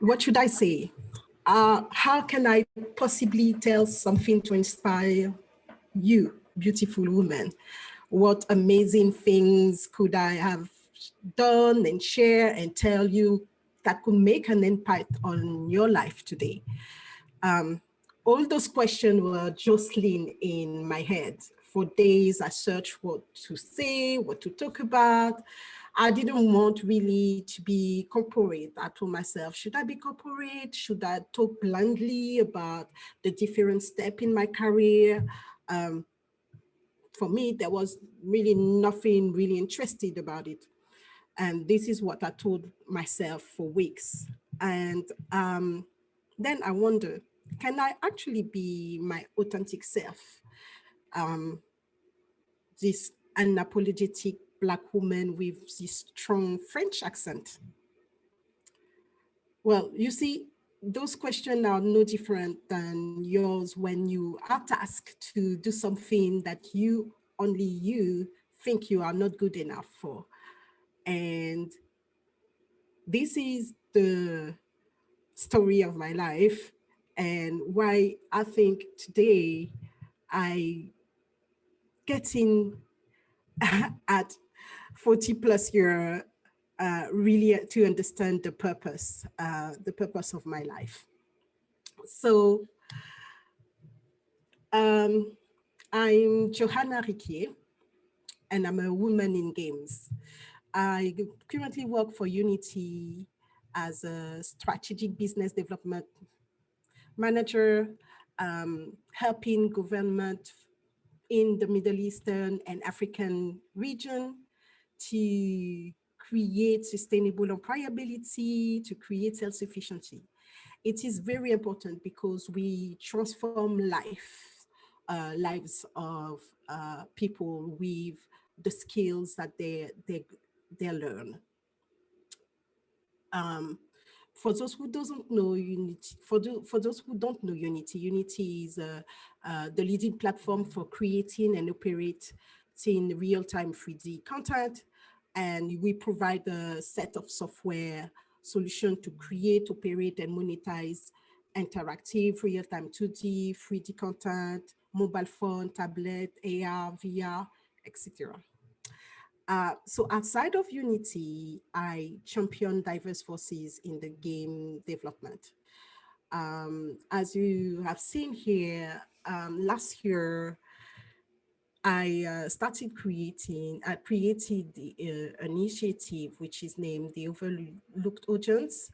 S7: What should I say? How can I possibly tell something to inspire you, beautiful woman? What amazing things could I have done and share and tell you that could make an impact on your life today? All those questions were jostling in my head. For days, I searched what to say, what to talk about. I didn't want really to be corporate. I told myself, should I be corporate? Should I talk bluntly about the different steps in my career? For me, there was really nothing really interested about it. And this is what I told myself for weeks. And then I wondered, can I actually be my authentic self? This unapologetic Black woman with this strong French accent. Well, you see, those questions are no different than yours when you are tasked to do something that only you think you are not good enough for. And this is the story of my life and why I think today I getting at 40 plus year really to understand the purpose of my life. So I'm Johana Riquier, and I'm a woman in games. I currently work for Unity as a strategic business development manager, helping government in the Middle Eastern and African region to create sustainable employability, to create self-sufficiency. It is very important because we transform lives of people with the skills that they learn. For those who doesn't know Unity, for those who don't know Unity, Unity is the leading platform for creating and operating real-time 3D content, and we provide a set of software solution to create, operate, and monetize interactive real-time 2D, 3D content, mobile phone, tablet, AR, VR, etc. So outside of Unity, I champion diverse forces in the game development. As you have seen here, last year, I created the initiative, which is named the Overlooked Audience,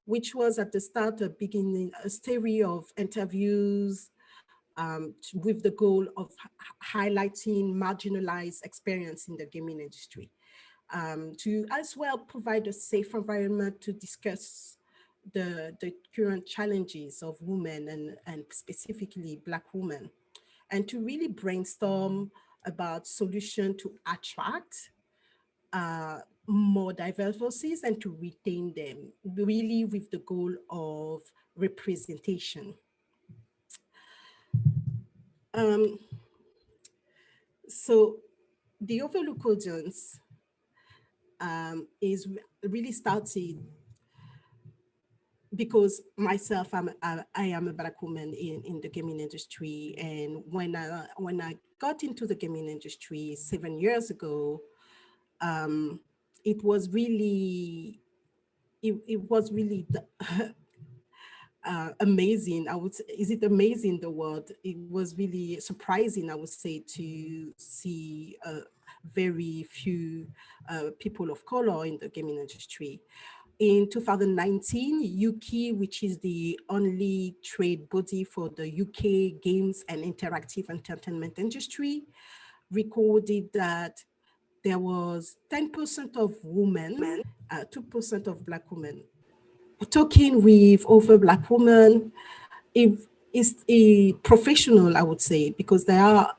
S7: which was at the start beginning a series of interviews with the goal of highlighting marginalized experience in the gaming industry, to as well provide a safe environment to discuss the current challenges of women and specifically Black women, and to really brainstorm about solutions to attract more diverse voices and to retain them, really with the goal of representation. So the Overlooked Audience is really started because myself, I am a Black woman in the gaming industry, and when I got into the gaming industry 7 years ago, it was really amazing. I would say, is it amazing, the word? It was really surprising, I would say, to see very few people of color in the gaming industry. In 2019, UK, which is the only trade body for the UK games and interactive entertainment industry, recorded that there was 10% of women, 2% of Black women. Talking with other Black women, it is a professional, I would say, because there are,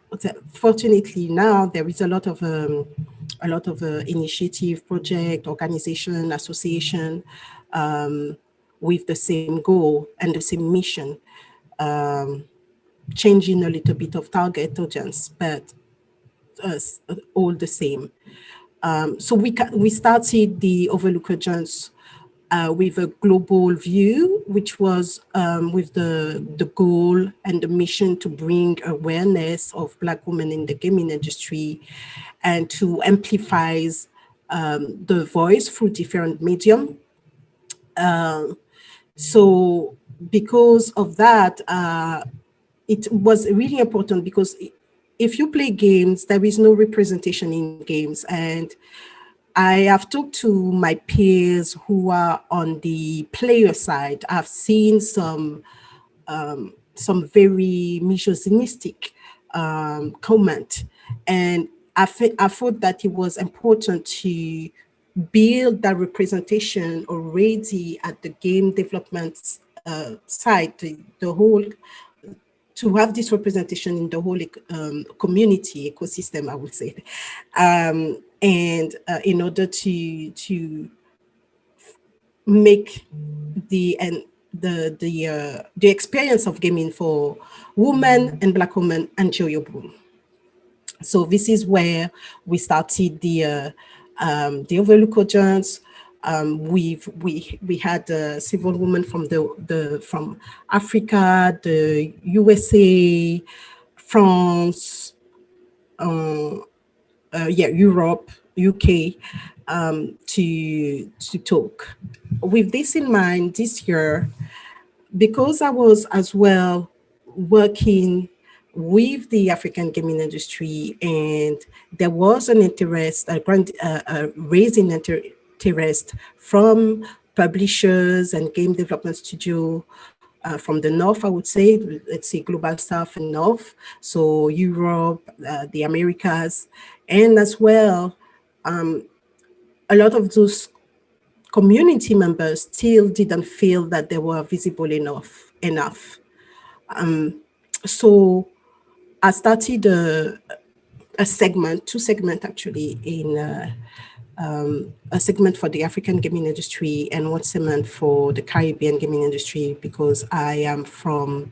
S7: fortunately now there is a lot of initiative, project, organization, association with the same goal and the same mission, changing a little bit of target audience, but all the same. So we started the Overlook Agents with a global view, which was with the goal and the mission to bring awareness of Black women in the gaming industry and to amplify the voice through different medium. So because of that, it was really important because if you play games, there is no representation in games. And I have talked to my peers who are on the player side. I've seen some very misogynistic comment, and I thought that it was important to build that representation already at the game development side, the whole, to have this representation in the whole community ecosystem, I would say, and in order to make the experience of gaming for women and Black women enjoyable. So this is where we started the Overlook Agents. We had several women from from Africa, the USA, France, Europe, UK, to talk. With this in mind, this year, because I was as well working with the African gaming industry, and there was an interest, raising interest from publishers and game development studio from the North, I would say, let's say Global South and North, so Europe, the Americas, and as well, a lot of those community members still didn't feel that they were visible enough. So I started a segment, two segments actually, in a segment for the African gaming industry and one segment for the Caribbean gaming industry, because I am from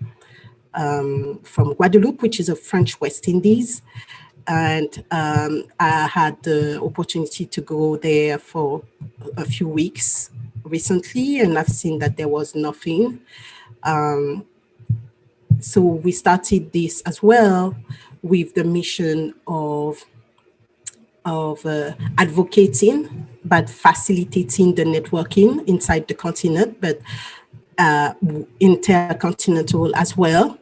S7: Guadeloupe, which is a French West Indies. And I had the opportunity to go there for a few weeks recently, and I've seen that there was nothing. So we started this as well with the mission of advocating, but facilitating the networking inside the continent, but intercontinental as well.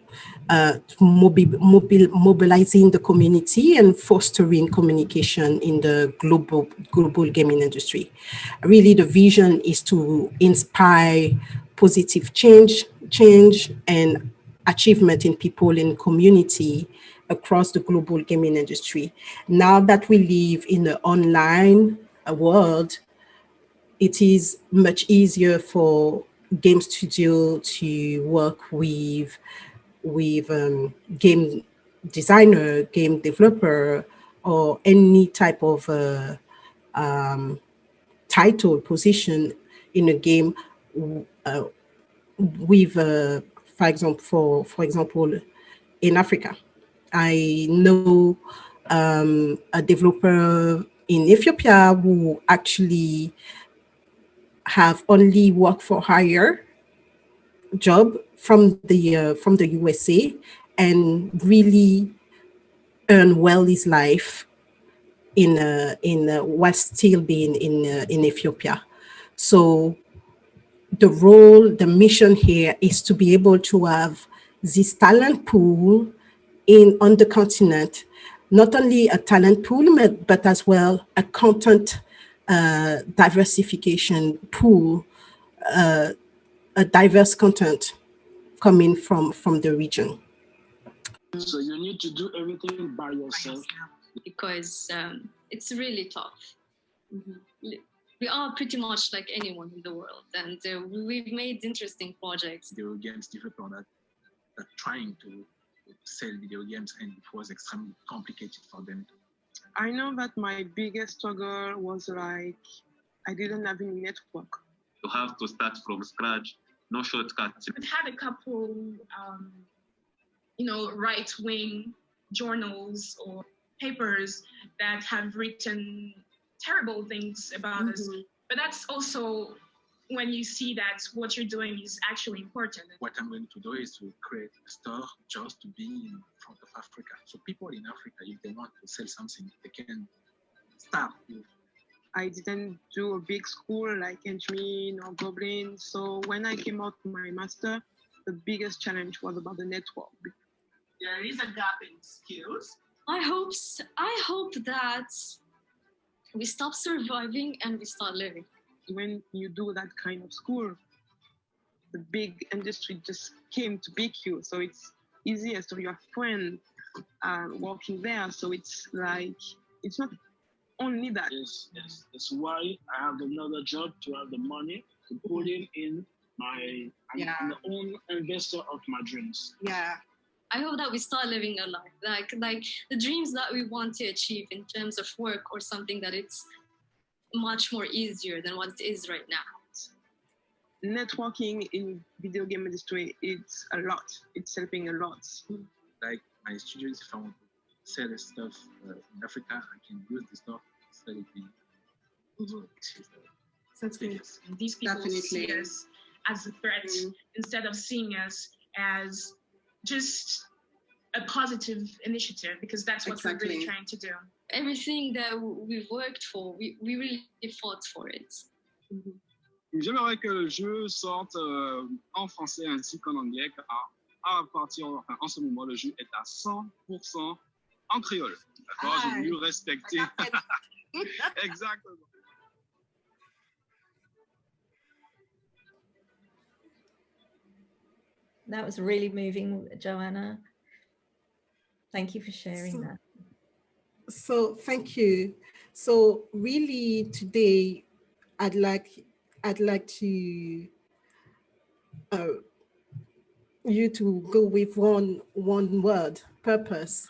S7: Mobilizing the community and fostering communication in the global gaming industry. Really, the vision is to inspire positive change and achievement in people in community across the global gaming industry. Now that we live in an online world, it is much easier for game studio to work with game designer, game developer, or any type of title position in a game with, for example, in Africa. I know a developer in Ethiopia who actually have only work for hire job from the USA and really earn well his life while still being in Ethiopia. So the mission here is to be able to have this talent pool on the continent, not only a talent pool, but as well a content diversification pool, a diverse content coming from the region.
S8: So you need to do everything by yourself.
S9: Because it's really tough. We are pretty much like anyone in the world, and we've made interesting projects.
S8: Video games developers that trying to sell video games, and it was extremely complicated for them.
S10: I know that my biggest struggle was like I didn't have any network.
S11: You have to start from scratch, no shortcuts.
S12: We've had a couple, right-wing journals or papers that have written terrible things about us. But that's also when you see that what you're doing is actually important.
S8: What I'm going to do is to create a store just to be in front of Africa. So people in Africa, if they want to sell something, they can start with.
S10: I didn't do a big school like Entmin or Goblin. So when I came out with my master, the biggest challenge was about the network.
S12: There is a gap in skills.
S9: I hope that we stop surviving and we start living.
S10: When you do that kind of school, the big industry just came to pick you. So it's easier. So your friend working there. So it's like, it's not only that.
S8: Yes. That's why I have another job to have the money to put in my, I'm the own investor of my dreams.
S10: Yeah.
S9: I hope that we start living a life like the dreams that we want to achieve in terms of work or something that it's much more easier than what it is right now.
S10: Networking in video game industry, it's a lot. It's helping a lot.
S8: Like my studios, if I want to sell stuff in Africa, I can use the stuff to sell it in.
S12: That's good. These people see us as a threat instead of seeing us as just a positive initiative, because that's what we're really trying to do.
S9: Everything that we've worked for, we really fought for it.
S13: J'aimerais que le jeu sorte en français ainsi qu'en anglais, en ce moment, le jeu est à 100% en créole. D'accord, j'ai voulu respecter. Exactement.
S1: That was really moving, Johana. Thank you for sharing that.
S7: So thank you. So really today, I'd like to you to go with one word, purpose.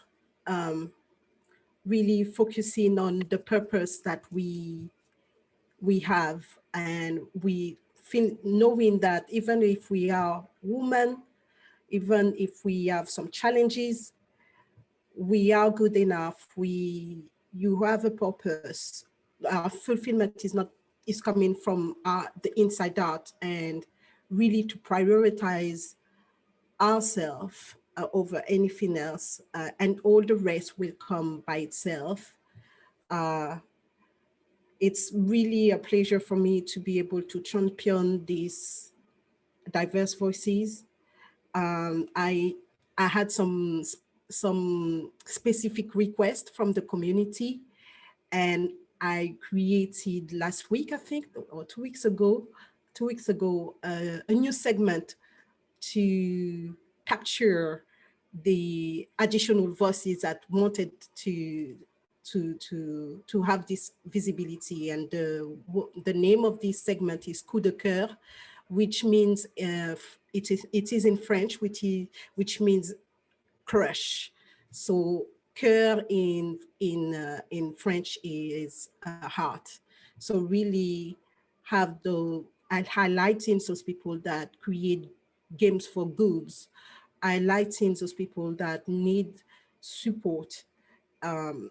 S7: Really focusing on the purpose that we have, and we feel knowing that even if we are women, even if we have some challenges, we are good enough. You have a purpose. Our fulfillment is coming from the inside out, and really to prioritize ourselves over anything else, and all the rest will come by itself. It's really a pleasure for me to be able to champion these diverse voices. I had some specific requests from the community, and I created last week, I think, or 2 weeks ago, a new segment to capture the additional voices that wanted to have this visibility. And the name of this segment is Coup de Cœur, which means it is in French, which means crush. So cœur in French is heart. So really have and highlighting those people that create games for goods, highlighting those people that need support. And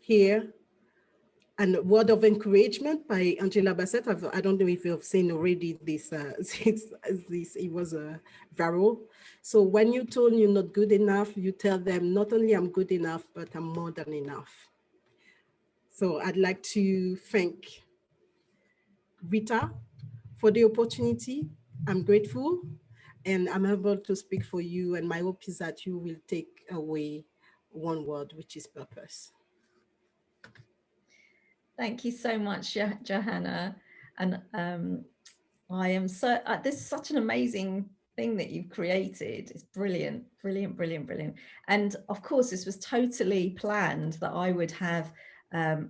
S7: here, and a word of encouragement by Angela Bassett. I don't know if you've seen already this. It was a viral. So when you told you're not good enough, you tell them not only I'm good enough, but I'm more than enough. So I'd like to thank Rita for the opportunity. I'm grateful. And I'm able to speak for you. And my hope is that you will take away one word, which is purpose.
S1: Thank you so much, Johana. And I am so, this is such an amazing thing that you've created. It's brilliant, brilliant, brilliant, brilliant. And of course, this was totally planned that I would have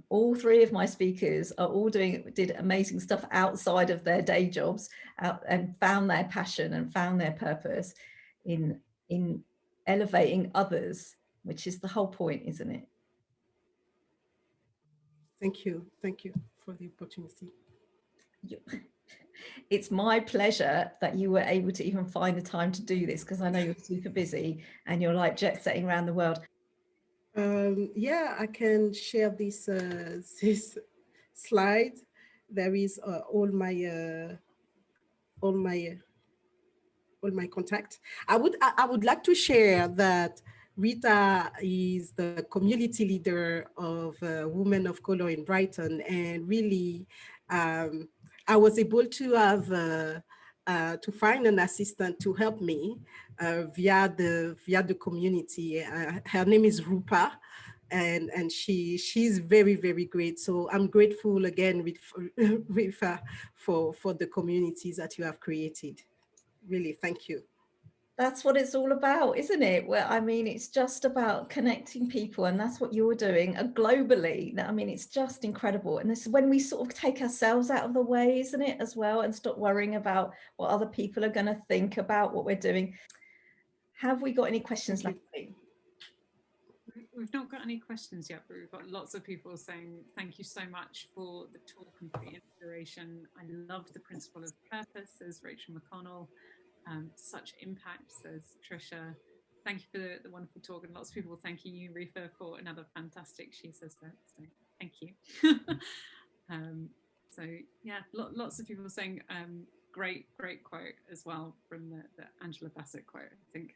S1: all three of my speakers are all did amazing stuff outside of their day jobs and found their passion and found their purpose in elevating others, which is the whole point, isn't it?
S7: Thank you for the opportunity.
S1: It's my pleasure that you were able to even find the time to do this, because I know you're super busy and you're like jet setting around the world.
S7: Yeah, I can share this this slide. There is all my contact. I would like to share that Rita is the community leader of Women of Color in Brighton, and really I was able to have to find an assistant to help me via the community. Her name is Rifa, and she's very, very great. So I'm grateful again with Rifa for the communities that you have created. Really, thank you.
S1: That's what it's all about, isn't it? Well, I mean, it's just about connecting people, and that's what you're doing globally. I mean, it's just incredible. And this is when we sort of take ourselves out of the way, isn't it, as well, and stop worrying about what other people are going to think about what we're doing. Have we got any questions, Natalie?
S3: We've not got any questions yet, but we've got lots of people saying thank you so much for the talk and for the inspiration. I love the principle of purpose, says Rachel McConnell. Such impact, says Trisha. Thank you for the wonderful talk, and lots of people thanking you, Rifa, for another fantastic SheSays event. So thank you. So yeah, lots of people saying great quote as well from the Angela Bassett quote. I think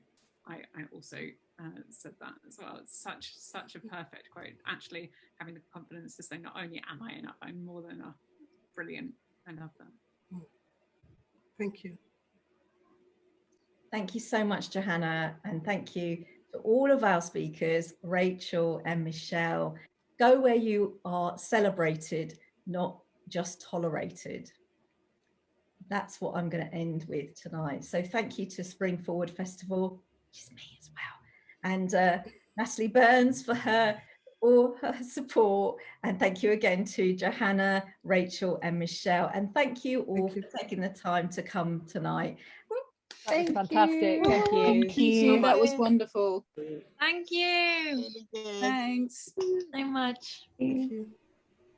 S3: I also said that as well. It's such a perfect quote. Actually, having the confidence to say, not only am I enough, I'm more than enough. Brilliant. I love that.
S7: Thank you.
S1: Thank you so much, Johana, and thank you to all of our speakers, Rachel and Michelle. Go where you are celebrated, not just tolerated. That's what I'm going to end with tonight. So thank you to Spring Forward Festival, which is me as well, and Natalie Burns for all her support. And thank you again to Johana, Rachel and Michelle. And thank you all for taking the time to come tonight.
S14: That was fantastic.
S4: You.
S14: Thank you. That was wonderful.
S5: Thank you.
S14: Thanks
S5: so much.
S7: Thank you.